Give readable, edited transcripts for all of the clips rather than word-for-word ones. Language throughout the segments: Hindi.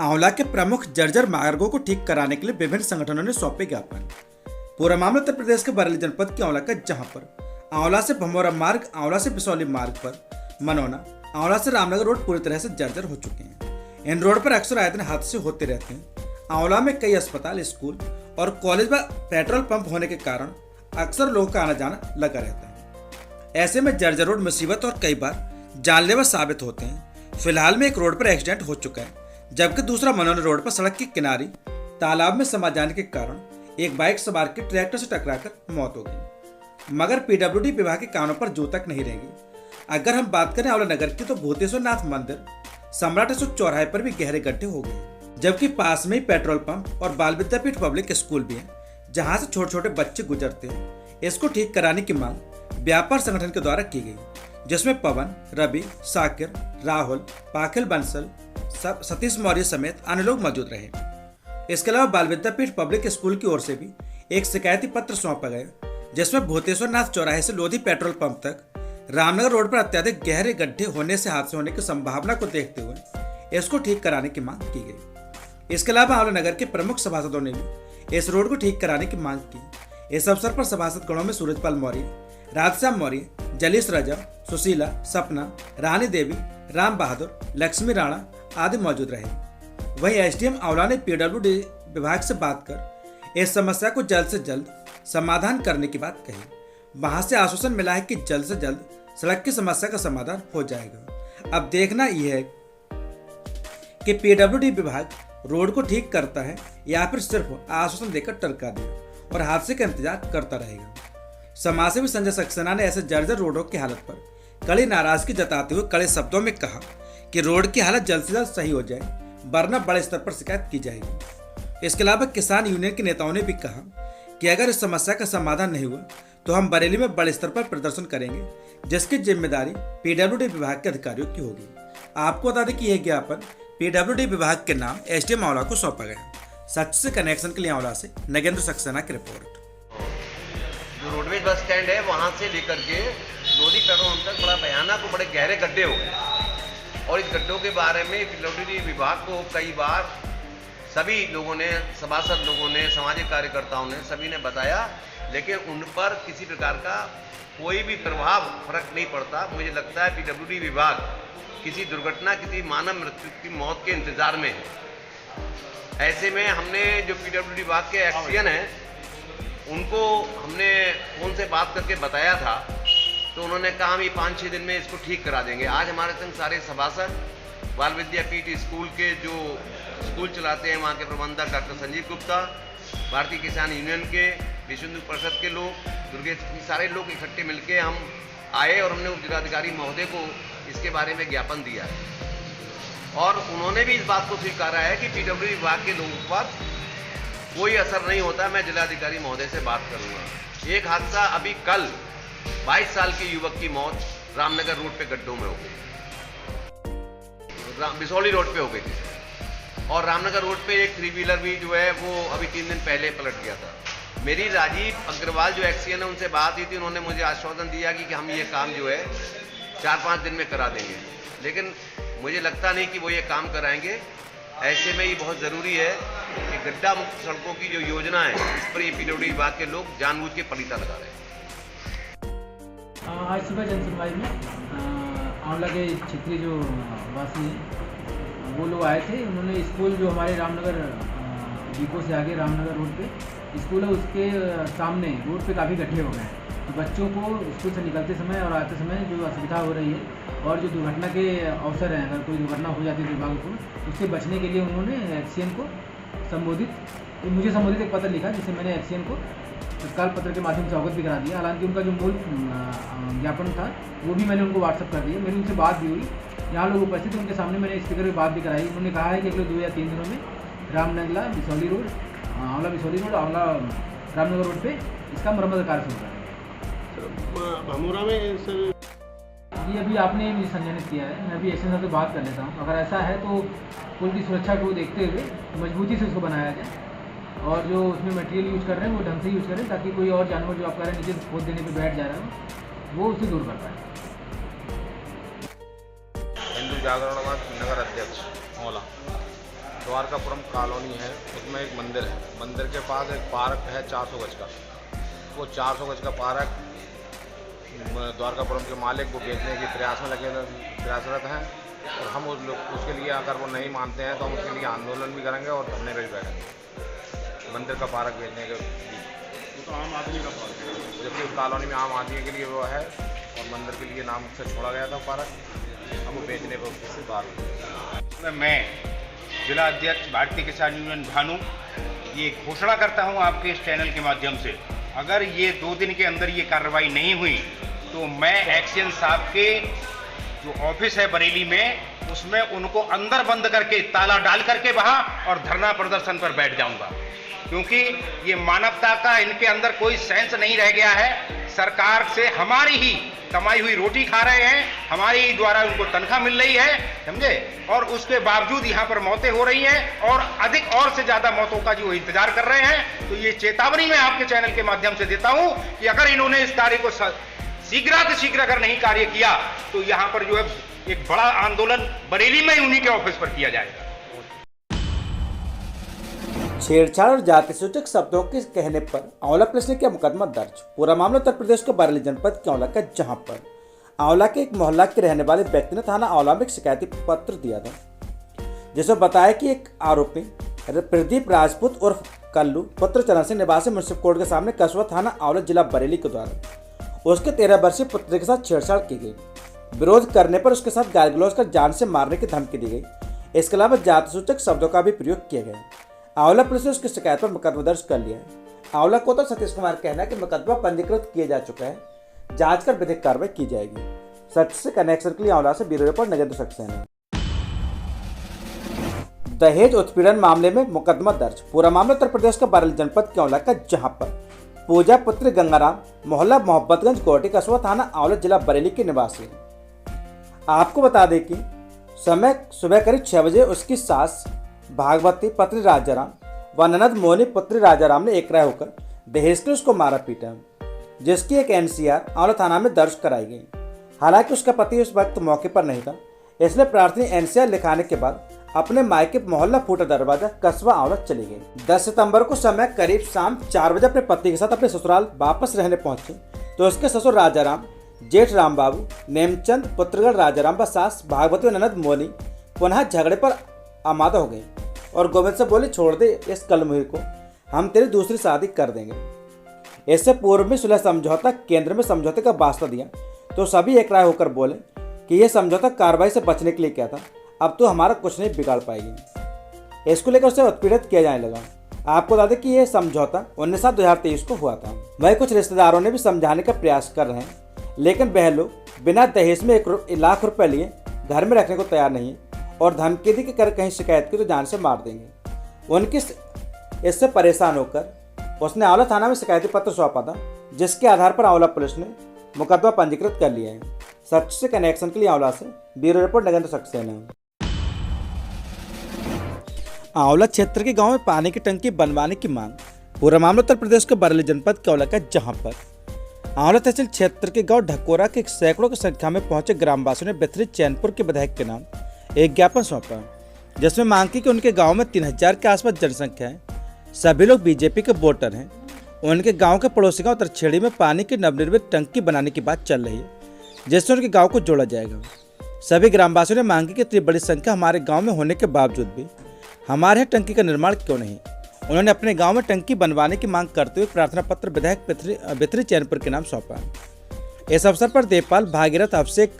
आंवला के प्रमुख जर्जर मार्गों को ठीक कराने के लिए विभिन्न संगठनों ने सौंपे ज्ञापन। पूरा मामला उत्तर प्रदेश के बरेली जनपद के आंवला का, जहां पर आंवला से भमोरा मार्ग, आंवला से बिसौली मार्ग पर मनोना, आंवला से रामनगर रोड पूरी तरह से जर्जर हो चुके हैं। इन रोड पर अक्सर आए दिन हादसे होते रहते हैं। आंवला में कई अस्पताल, स्कूल और कॉलेज व पेट्रोल पंप होने के कारण अक्सर लोगों का आना जाना लगा रहता है। ऐसे में जर्जर रोड मुसीबत और कई बार जानलेवा साबित होते हैं। फिलहाल में एक रोड पर एक्सीडेंट हो चुका है, जबकि दूसरा मनोना रोड पर सड़क के किनारे तालाब में समा जाने के कारण एक बाइक सवार की ट्रैक्टर से टकराकर मौत हो गई। मगर पीडब्ल्यूडी विभाग के कानों पर जू तक नहीं रहेंगी। अगर हम बात करें आंवला नगर की, तो भूतेश्वर नाथ मंदिर, सम्राट अशोक चौराहे पर भी गहरे गड्ढे हो गए, जबकि पास में ही पेट्रोल पंप और बाल विद्यापीठ पब्लिक स्कूल भी है, जहां से छोटे छोटे बच्चे गुजरते हैं। इसको ठीक कराने की मांग व्यापार संगठन के द्वारा की गई, जिसमें पवन, रवि, साकिर, राहुल, पाखिल बंसल, सतीश मौर्य समेत अन्य लोग मौजूद रहे। इसके अलावा बाल विद्यापीठ पब्लिक स्कूल की ओर से भी एक शिकायती पत्र सौंपा गया, जिसमें भूतेश्वर नाथ चौराहे से लोधी पेट्रोल पंप तक रामनगर रोड पर अत्यधिक गहरे गड्ढे होने से हादसे होने की संभावना को देखते हुए इसको ठीक कराने की मांग की गई। इसके अलावा आंवला नगर के प्रमुख सभासदों ने भी इस रोड को ठीक कराने की मांग की। इस अवसर पर सभासद गणों में सूरजपाल मौर्य, राधश्याम मौर्य, जलीस रजा, सुशीला, सपना, रानी देवी, राम बहादुर, लक्ष्मी राणा आदि मौजूद रहे। वहीं एसडीएम आंवला ने पीडब्ल्यूडी विभाग से बात कर इस समस्या को जल्द से जल्द समाधान करने की बात कही। वहां से आश्वासन मिला है कि जल्द से जल्द सड़क की समस्या का समाधान हो जाएगा। अब देखना यह है कि पीडब्ल्यूडी विभाग रोड को ठीक करता है या फिर सिर्फ आश्वासन देकर टरका देगा और हादसे का इंतजार करता रहेगा। समाजसेवी संजय सक्सेना ने ऐसे जर्जर रोडों की हालत पर कड़ी नाराजगी जताते हुए कड़े शब्दों में कहा कि रोड की हालत जल्द से जल्द सही हो जाए, वरना बड़े स्तर पर शिकायत की जाएगी। इसके अलावा किसान यूनियन के नेताओं ने भी कहा कि अगर इस समस्या का समाधान नहीं हुआ तो हम बरेली में बड़े स्तर पर प्रदर्शन करेंगे, जिसकी जिम्मेदारी पीडब्ल्यूडी विभाग के अधिकारियों की होगी। आपको बता दें कि यह ज्ञापन पीडब्ल्यूडी विभाग के नाम एसडीएम आंवला को सौंपा गया। सच से कनेक्शन के लिए आंवला से नगेंद्र सक्सेना की रिपोर्ट। जो रोडवेज बस स्टैंड है वहाँ से लेकर के लोधी पेट्रोल पंप तक बड़ा भयानक और बड़े गहरे गड्ढे हो गए, और इस गड्ढों के बारे में पीडब्ल्यूडी विभाग को कई बार सभी लोगों ने, सभासद लोगों ने, सामाजिक कार्यकर्ताओं ने, सभी ने बताया, लेकिन उन पर किसी प्रकार का कोई भी फर्क नहीं पड़ता। मुझे लगता है पीडब्ल्यूडी विभाग किसी दुर्घटना, किसी मानव मृत्यु की मौत के इंतजार में है। ऐसे में हमने जो पीडब्ल्यूडी विभाग के एक्सियन हैं उनको हमने फोन से बात करके बताया था, तो उन्होंने कहा हम ये 5-6 दिन में इसको ठीक करा देंगे। आज हमारे संग सारे सभासद, बाल विद्यापीठ स्कूल के जो स्कूल चलाते हैं वहाँ के प्रबंधक डॉक्टर संजीव गुप्ता, भारतीय किसान यूनियन के, विश्व हिंदू परिषद के लोग, दुर्गेश, सारे लोग इकट्ठे मिलके हम आए और हमने उप जिलाधिकारी महोदय को इसके बारे में ज्ञापन दिया है। और उन्होंने भी इस बात को स्वीकारा है कि पीडब्ल्यूडी विभाग के लोगों पर कोई असर नहीं होता। मैं जिलाधिकारी महोदय से बात करूंगा। एक हादसा अभी कल 22 साल के युवक की मौत रामनगर रोड पे गड्ढों में हो गई, बिसौली रोड पे हो गई थी, और रामनगर रोड पे एक 3 व्हीलर भी जो है वो अभी 3 दिन पहले पलट गया था। मेरी राजीव अग्रवाल जो एक्सियन है उनसे बात हुई थी, उन्होंने मुझे आश्वासन दिया कि हम ये काम जो है 4-5 दिन में करा देंगे, लेकिन मुझे लगता नहीं कि वो ये काम कराएंगे। ऐसे में ये बहुत ज़रूरी है कि गड्ढा मुक्त सड़कों की जो योजना है इस पर ये पीडब्ल्यूडी विभाग के लोग जानबूझ के पलीता लगा रहे हैं। आज सुबह जनसुनवाई में आंवला के क्षेत्रीय जो वासी हैं वो लोग आए थे। उन्होंने स्कूल जो हमारे रामनगर डिपो से आगे रामनगर रोड पे स्कूल है, उसके सामने रोड पे काफ़ी गड्ढे हो गए हैं, तो बच्चों को स्कूल से निकलते समय और आते समय जो असुविधा हो रही है और जो दुर्घटना के अवसर हैं, अगर कोई दुर्घटना हो जाती है विभाग को, उससे बचने के लिए उन्होंने एक्सियन को मुझे संबोधित एक पत्र लिखा, जिससे मैंने एक्सियन को तत्काल पत्र के माध्यम से अवगत भी करा दिया। हालांकि उनका जो मूल ज्ञापन था वो भी मैंने उनको व्हाट्सअप कर दिया। मेरी उनसे बात भी हुई, यहाँ लोग उपस्थित, उनके सामने मैंने स्पीकर में बात भी कराई। उन्होंने कहा है कि अगले 2 या 3 दिनों में रामनगला बिसौली रोड, आंवला बिसौली रोड, आंवला रामनगर रोड पे इसका मरम्मत कार्य शुरू करें। भमोरा में सर जी अभी आपने भी संचालित किया है, मैं अभी एक्शन से बात कर लेता हूँ। अगर ऐसा है तो पुल की सुरक्षा को देखते हुए मजबूती से उसको बनाया जाए, और जो उसमें मटेरियल यूज़ कर रहे हैं वो ढंग से यूज़ करें, ताकि कोई और जानवर जो आप कह रहे हैं नीचे खोद देने पे बैठ जा रहा है वो उसे दूर कर पाए। हिंदू जागरणवाद नगर अध्यक्ष आंवला। द्वारकापुरम कॉलोनी है, उसमें एक मंदिर है। मंदिर के पास एक पार्क है 400 गज का। वो 400 गज का पार्क द्वारकापुरम के मालिक को बेचने के प्रयासरत हैं और हम उसके लिए अगर वो नहीं मानते हैं तो हम उसके लिए आंदोलन भी करेंगे और धरने पर भी बैठेंगे। मंदिर का पार्क बेचने के तो आम आदमी का पार्क है, जबकि उस कॉलोनी में आम आदमी के लिए वो है और मंदिर के लिए नाम से छोड़ा गया था पार्क, अब वो बेचने को बाहर। मैं जिला अध्यक्ष भारतीय किसान यूनियन भानु ये घोषणा करता हूं आपके इस चैनल के माध्यम से, अगर ये 2 दिन के अंदर ये कार्रवाई नहीं हुई तो मैं एक्शन साहब के जो ऑफिस है बरेली में उसमें उनको अंदर बंद करके ताला डाल करके वहां और धरना प्रदर्शन पर बैठ जाऊंगा, क्योंकि ये मानवता का इनके अंदर कोई सेंस नहीं रह गया है। सरकार से हमारी ही कमाई हुई रोटी खा रहे हैं, हमारे ही द्वारा उनको तनख्वाह मिल रही है, समझे, और उसके बावजूद यहाँ पर मौतें हो रही हैं और अधिक और से ज्यादा मौतों का जो इंतजार कर रहे हैं। तो ये चेतावनी मैं आपके चैनल के माध्यम से देता हूं कि अगर इन्होंने इस कार्य को शीघ्र अगर नहीं कार्य किया तो यहाँ पर जो है एक बड़ा आंदोलन बरेली में उन्हीं के ऑफिस पर किया जाएगा। छेड़छाड़ और जाति सूचक शब्दों के कहने पर आंवला पुलिस ने किया मुकदमा दर्ज। पूरा मामला उत्तर प्रदेश के बरेली जनपद के आंवला का, जहां पर आंवला के एक मोहल्ला के रहने वाले व्यक्ति ने थाना आंवला में एक शिकायती पत्र दिया था, जिसमें बताया कि एक आरोपी प्रदीप राजपूत उर्फ कल्लू पुत्र चरण सिंह निवासी म्युनिसिपल कोर्ट के सामने कस्बा थाना आंवला जिला बरेली के द्वारा उसके 13 वर्षीय पुत्र के साथ छेड़छाड़ की गई। विरोध करने पर उसके साथ गाली गलौज कर जान से मारने की धमकी दी गई। इसके अलावा जाति सूचक शब्दों का भी प्रयोग किया गया। आंवला पुलिस ने उसकी शिकायत पर मुकदमा दर्ज कर लिया है। आंवला को तो सतीश कुमार कहना है कि मुकदमा पंजीकृत किया जा चुका है, जांच कर विधिक कार्रवाई की जाएगी। सच से कनेक्शन के लिए आंवला से ब्यूरो रिपोर्ट नगेंद्र सक्सेना। दहेज उत्पीड़न मामले में मुकदमा दर्ज। पूरा मामला उत्तर प्रदेश के बरेली जनपद के आंवला का, जहां पर पूजा पुत्र गंगाराम मोहल्ला मोहब्बतगंज कोटी कस्बा थाना आंवला जिला बरेली के निवासी है। आपको बता दें कि समय सुबह करीब 6 बजे उसकी सास भागवती पत्नी राजाराम व ननद मोनी पुत्री राजाराम ने एकराय होकर दहेज के उसको मारा पीटा, जिसकी एक एनसीआर आंवला थाना में दर्ज कराई गई। हालांकि उसका पति उस वक्त मौके पर नहीं था, इसलिए प्रार्थना एनसीआर लिखाने के बाद अपने मायके मोहल्ला फूटा दरवाजा कस्बा आंवला चली गई। 10 सितंबर को समय करीब शाम 4 बजे अपने पति के साथ अपने ससुराल वापस रहने पहुंचे तो उसके ससुर राजाराम, जेठ राम बाबू, नेमचंद, पुत्रगढ़ राजाराम व सास भागवती व ननद मोनी पुनः झगड़े पर आमादा हो गई और गोविंद से बोले, छोड़ दे इस कलमुही को, हम तेरी दूसरी शादी कर देंगे। इससे पूर्व में सुलह समझौता केंद्र में समझौते का वास्ता दिया तो सभी एक राय होकर बोले कि यह समझौता कार्रवाई से बचने के लिए किया था, अब तो हमारा कुछ नहीं बिगाड़ पाएगी। इसको लेकर उसे उत्पीड़ित किया जाने लगा। आपको बता दें कि यह समझौता 19/7/2023 को हुआ था। वही कुछ रिश्तेदारों ने भी समझाने का प्रयास कर रहे हैं, लेकिन वह लोग बिना दहेज में 1 लाख रुपए लिए घर में रखने को तैयार नहीं है और धमकी दी कि कर कहीं शिकायत की तो जान से मार देंगे। उनकी इससे परेशान होकर उसने आंवला थाना में शिकायती पत्र सौंपा था, जिसके आधार पर आंवला पुलिस ने मुकदमा पंजीकृत कर लिया है। सच से कनेक्शन के लिए आंवला से ब्यूरो रिपोर्ट नगेंद्र सक्सेना। आंवला क्षेत्र के गांव में पानी की टंकी बनवाने की मांग। पूरा मामला उत्तर प्रदेश के बरेली जनपद के आंवला का, जहां पर आंवला तहसील क्षेत्र के गांव ढकोरा के सैकड़ों की संख्या में पहुंचे ग्रामवासियों ने बेथरी चैनपुर के विधायक के नाम एक ज्ञापन सौंपा, जिसमें मांग की कि उनके गांव में 3000 के आसपास जनसंख्या है, सभी लोग बीजेपी के वोटर हैं। उनके गांव के पड़ोसी गांव तरछेड़ी में पानी की नवनिर्मित टंकी बनाने की बात चल रही है, जिससे उनके गांव को जोड़ा जाएगा। सभी ग्रामवासियों ने मांग की कि इतनी बड़ी संख्या हमारे गांव में होने के बावजूद भी हमारे यहाँ टंकी का निर्माण क्यों नहीं। उन्होंने अपने गांव में टंकी बनवाने की मांग करते हुए प्रार्थना पत्र विधायक बेथरी चैनपुर के नाम सौंपा। इस अवसर पर देवपाल, भागीरथ, अभिषेक,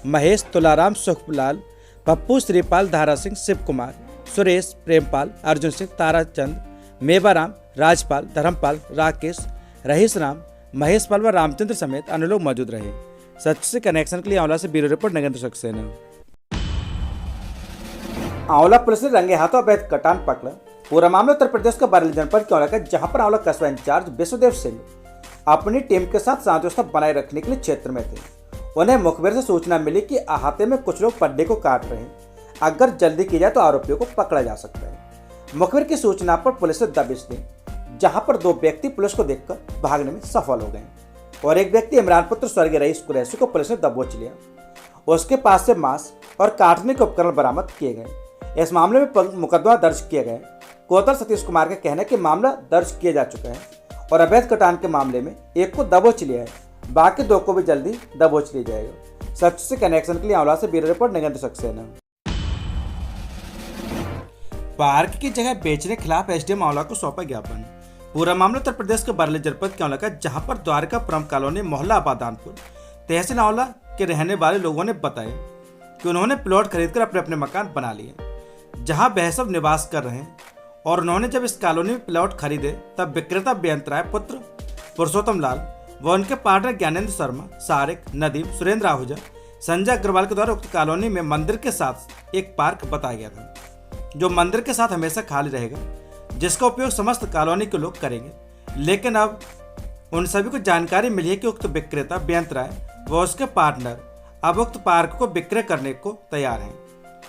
महेश, तुलाराम, सुखलाल, पप्पू, श्रीपाल, धारा सिंह, शिव कुमार, सुरेश, प्रेमपाल, अर्जुन सिंह, ताराचंद, मेवाराम, राजपाल, धर्मपाल, राकेश, रहीश राम, महेश पाल व रामचंद्र समेत अन्य लोग मौजूद रहे। सच से कनेक्शन के लिए आंवला से ब्यूरो रिपोर्ट नगेंद्र सक्सेना। आंवला पुलिस ने रंगे हाथों अवैध कटान पकड़ा। पूरा मामला उत्तर प्रदेश के बरेली जनपद के आंवला का, जहां पर आंवला कस्बा इंचार्ज विश्वदेव सिंह अपनी टीम के साथ शांति बनाए रखने के लिए क्षेत्र में थे। उन्हें मुखबिर से सूचना मिली कि अहाते में कुछ लोग पड्डे को काट रहे हैं, अगर जल्दी की जाए तो आरोपियों को पकड़ा जा सकता है। मुखबिर की सूचना पर पुलिस ने दबिश दी, जहां पर 2 व्यक्ति पुलिस को देखकर भागने में सफल हो गए और एक व्यक्ति इमरान पुत्र स्वर्गीय रईस कुरैशी को पुलिस ने दबोच लिया। उसके पास से मांस और काटने के उपकरण बरामद किए गए। इस मामले में मुकदमा दर्ज किया गया है। कोतवाल सतीश कुमार का कहना है कि मामला दर्ज किया जा चुका है और अवैध कटान के मामले में एक को दबोच लिया है, बाकी 2 को भी जल्दी दबोच लिया जाएगा। सच से कनेक्शन के लिए आंवला से bureau report Nagendra Saxena. Park की जगह बेचने के खिलाफ एसडीएम आंवला को सौंपा ज्ञापन। पूरा मामला उत्तर प्रदेश के बरेली जनपद के आंवला का, जहां पर द्वारकापुरम कॉलोनी मोहल्ला आबादानपुर तहसील आंवला के रहने वाले लोगों ने बताया कि उन्होंने प्लॉट खरीदकर अपने अपने मकान बना लिए, जहां वह सब निवास कर रहे हैं। और उन्होंने जब इस कॉलोनी में प्लॉट खरीदे तब विक्रेता बेअंत राय पुत्र पुरुषोत्तम लाल व उनके पार्टनर ज्ञानेंद्र शर्मा, सारिक, नदीम, सुरेंद्र आहूजा, संजय अग्रवाल के द्वारा उक्त कॉलोनी में मंदिर के साथ एक पार्क बताया गया था, जो मंदिर के साथ हमेशा खाली रहेगा, जिसका उपयोग समस्त कॉलोनी के लोग करेंगे। लेकिन अब उन सभी को जानकारी मिली है कि उक्त विक्रेता बेअंत राय व उसके पार्टनर अब उक्त पार्क को विक्रय करने को तैयार हैं,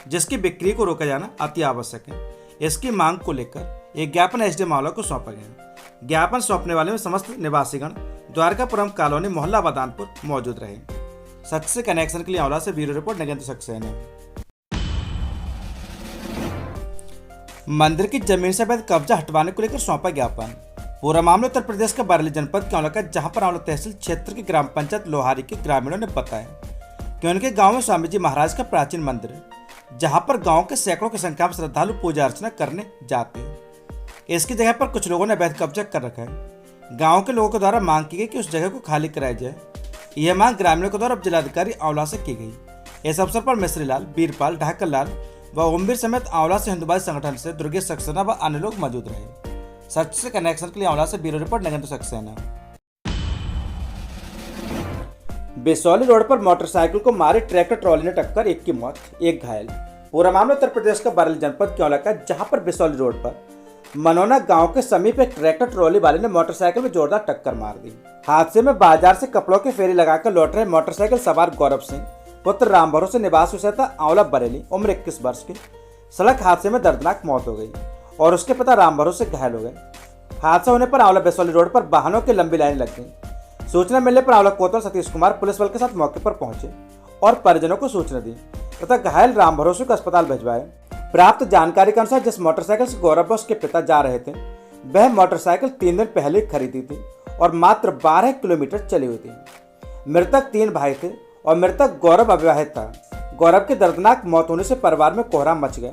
जिसकी बिक्री को रोका जाना अति आवश्यक है। इसकी मांग को लेकर एक ज्ञापन एसडीएम आंवला को सौंपा गया। ज्ञापन सौंपने वाले में समस्त निवासीगण द्वारकापुरम कॉलोनी मोहल्ला आबादानपुर मौजूद रहे। सच से कनेक्शन के लिए आंवला से ब्यूरो रिपोर्ट नगेंद्र सक्सेना। मंदिर की जमीन से अवैध कब्जा हटवाने को लेकर सौंपा ज्ञापन। पूरा मामला उत्तर प्रदेश के बरेली जनपद के आंवला का, जहां पर आंवला तहसील क्षेत्र की ग्राम पंचायत लोहारी के ग्रामीणों ने बताया कि उनके गांव में स्वामी जी महाराज का प्राचीन मंदिर है, जहां पर गांव के सैकड़ों की संख्या में श्रद्धालु पूजा अर्चना करने जाते हैं। इसकी जगह पर कुछ लोगों ने अवैध कब्जा कर रखा है। गांव के लोगों के द्वारा मांग की गई कि उस जगह को खाली कराया जाए। यह मांग ग्रामीणों के द्वारा जिलाधिकारी आंवला से की गई। इस अवसर पर मिश्री लाल, बीरपाल, ढाकर लाल व ओमवीर समेत आंवला से हिंदुवादी संगठन से दुर्गेश सक्सेना व अन्य लोग मौजूद रहे। सच से कनेक्शन के लिए आंवला से bureau report Nagendra Saxena. Bisauli road पर मोटरसाइकिल को मारे ट्रैक्टर ट्रॉली ने टक्कर, 1 की मौत, 1 घायल। पूरा मामला उत्तर प्रदेश का बरेली जनपद के आंवला का, जहां पर बिसौली रोड पर मनोना गांव के समीप एक ट्रैक्टर ट्रॉली वाले ने मोटरसाइकिल में जोरदार टक्कर मार दी। हादसे में बाजार से कपड़ों की फेरी लगाकर लौट रहे मोटरसाइकिल सवार गौरव सिंह पुत्र राम भरोसे निवासी सहित आंवला बरेली उम्र 21 वर्ष की सड़क हादसे में दर्दनाक मौत हो गई और उसके पिता राम भरोसे घायल हो गए। हादसा होने पर आंवला बिसौली रोड पर वाहनों की लंबी लाइन लग गई। सूचना मिलने पर आंवला कोतवाल सतीश कुमार पुलिस बल के साथ मौके पर पहुंचे और परिजनों को सूचना दी तथा घायल राम भरोसे को अस्पताल भिजवाए। प्राप्त जानकारी के अनुसार जिस मोटरसाइकिल से गौरव व उसके पिता जा रहे थे, वह मोटरसाइकिल 3 दिन पहले खरीदी थी और मात्र 12 किलोमीटर चली हुई थी। मृतक 3 भाई थे और मृतक गौरव अविवाहित था। गौरव की दर्दनाक मौत होने से परिवार में कोहराम मच गया।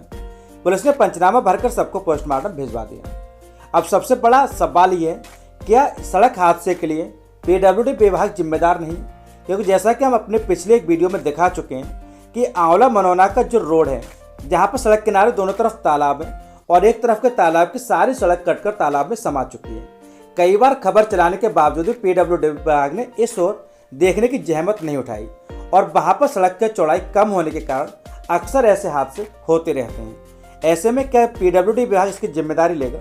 पुलिस ने पंचनामा भरकर सबको पोस्टमार्टम भिजवा दिया। अब सबसे बड़ा सवाल ये है, क्या सड़क हादसे के लिए पीडब्ल्यूडी विभाग जिम्मेदार नहीं? क्योंकि जैसा कि हम अपने पिछले एक वीडियो में दिखा चुके हैं कि आंवला मनोना का जो रोड है, जहां पर सड़क किनारे दोनों तरफ तालाब है और एक तरफ के तालाब की सारी सड़क कटकर तालाब में समा चुकी है। कई बार खबर चलाने के बावजूद भी पीडब्ल्यूडी विभाग ने इस ओर देखने की जहमत नहीं उठाई और वहां पर सड़क की चौड़ाई कम होने के कारण अक्सर ऐसे हादसे होते रहते हैं। ऐसे में क्या पीडब्ल्यूडी विभाग इसकी जिम्मेदारी लेगा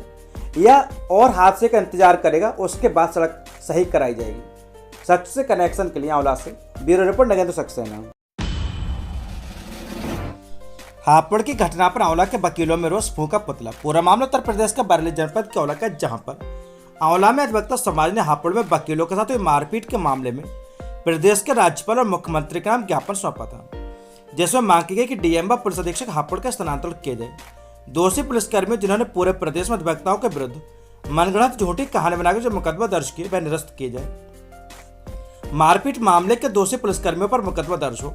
या और हादसे का इंतजार करेगा, उसके बाद सड़क सही कराई जाएगी? सच से कनेक्शन के लिए आंवला से ब्यूरो रिपोर्ट नगेंद्र सक्सेना। हापुड़ की घटना पर आंवला के वकीलों में रोष, फूंका पुतला। पूरा मामला उत्तर प्रदेश के बरेली जनपद के आंवला का, जहां पर आंवला में अधिवक्ता समाज ने हापुड़ में वकीलों के साथ हुई मारपीट के मामले में प्रदेश के राज्यपाल और मुख्यमंत्री के नाम ज्ञापन सौंपा था, जिसमें मांग की गई कि डीएम व पुलिस अधीक्षक हापुड़ का स्थानांतरण किया जाए। दोषी पुलिसकर्मियों जिन्होंने पूरे प्रदेश में अधिवक्ताओं के विरुद्ध मनगढ़ंत झूठी कहानी बनाकर जो मुकदमा दर्ज किए वह निरस्त किए जाए। मारपीट मामले के दोषी पुलिसकर्मियों पर मुकदमा दर्ज हो,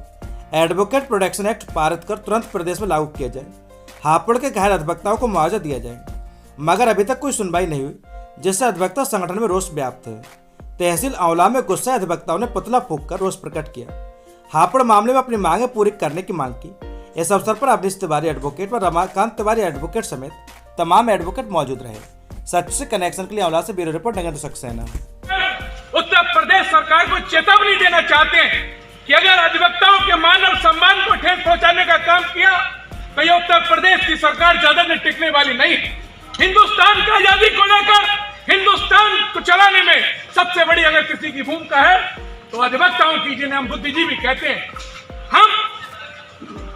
एडवोकेट प्रोटेक्शन एक्ट पारित कर तुरंत प्रदेश में लागू किया जाए, हापुड़ के घायल अधिवक्ताओं को मुआवजा दिया जाए। मगर अभी तक कोई सुनवाई नहीं हुई, जिससे अधिवक्ता संगठन में रोष व्याप्त है। तहसील आंवला में गुस्से अधिवक्ताओं ने पुतला फूंककर रोष प्रकट किया। हापुड़ मामले में अपनी मांगें पूरी करने की मांग की। इस अवसर पर अवनीश तिवारी एडवोकेट व रमाकांत तिवारी एडवोकेट समेत तमाम एडवोकेट मौजूद रहे। सच से कनेक्शन के लिए आंवला से ब्यूरो रिपोर्ट नगेंद्र सक्सेना। उत्तर प्रदेश सरकार को चेतावनी देना चाहते हैं कि अगर अधिवक्ताओं के मान और सम्मान को ठेस पहुंचाने का काम किया तो ये उत्तर प्रदेश की सरकार ज्यादा दिन टिकने वाली नहीं। हिंदुस्तान की आजादी को लेकर, हिंदुस्तान को चलाने में सबसे बड़ी अगर किसी की भूमिका है तो अधिवक्ताओं की, जिन्हें हम बुद्धिजीवी कहते हैं। हम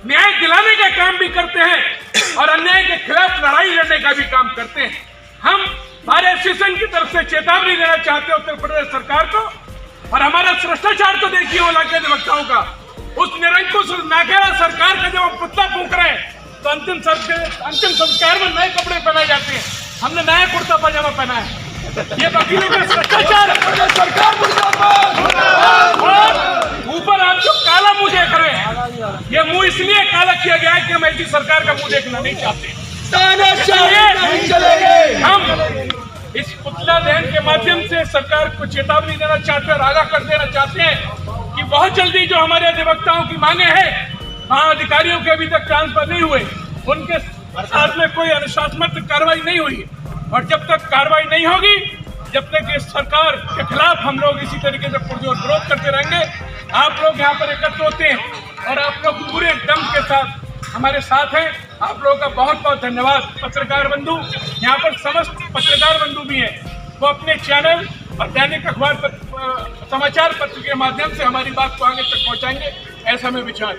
न्याय दिलाने का काम भी करते हैं और अन्याय के खिलाफ लड़ाई लड़ने का भी काम करते हैं। हम बार एसोसिएशन की तरफ से चेतावनी देना चाहते हैं उत्तर प्रदेश सरकार को, और हमारा भ्रष्टाचार तो देखिए ओला के अधिवक्ताओं का, उस निरंकुश नाकारा सरकार का जब हम पुतला फूंक रहे हैं तो अंतिम संस्कार में नए कपड़े पहनाए जाते हैं। हमने नया कुर्ता पजामा पहना है। ये वकीलों का भ्रष्टाचार और ऊपर आप जो काला मुंह देख रहे हैं, ये मुंह इसलिए काला किया गया है कि हम ऐसी सरकार का मुंह देखना नहीं चाहते। हम इस पुतला दहन के माध्यम से सरकार को चेतावनी देना चाहते हैं और आगाह कर देना चाहते हैं कि बहुत जल्दी जो हमारे अधिवक्ताओं की मांगे हैं, वहाँ अधिकारियों के अभी तक ट्रांसफर नहीं हुए, उनके साथ में कोई अनुशासनात्मक कार्रवाई नहीं हुई, और जब तक कार्रवाई नहीं होगी, जब तक इस सरकार के खिलाफ हम लोग इसी तरीके से पुरजोर विरोध करते रहेंगे। आप लोग यहाँ पर एकत्र होते हैं और आप लोग पूरे दम के साथ हमारे साथ हैं। आप लोगों का बहुत बहुत धन्यवाद। पत्रकार बंधु, यहाँ पर समस्त पत्रकार बंधु भी हैं, वो अपने चैनल और दैनिक अखबार समाचार पत्र के माध्यम से हमारी बात को आगे तक पहुँचाएंगे, ऐसा मैं विचार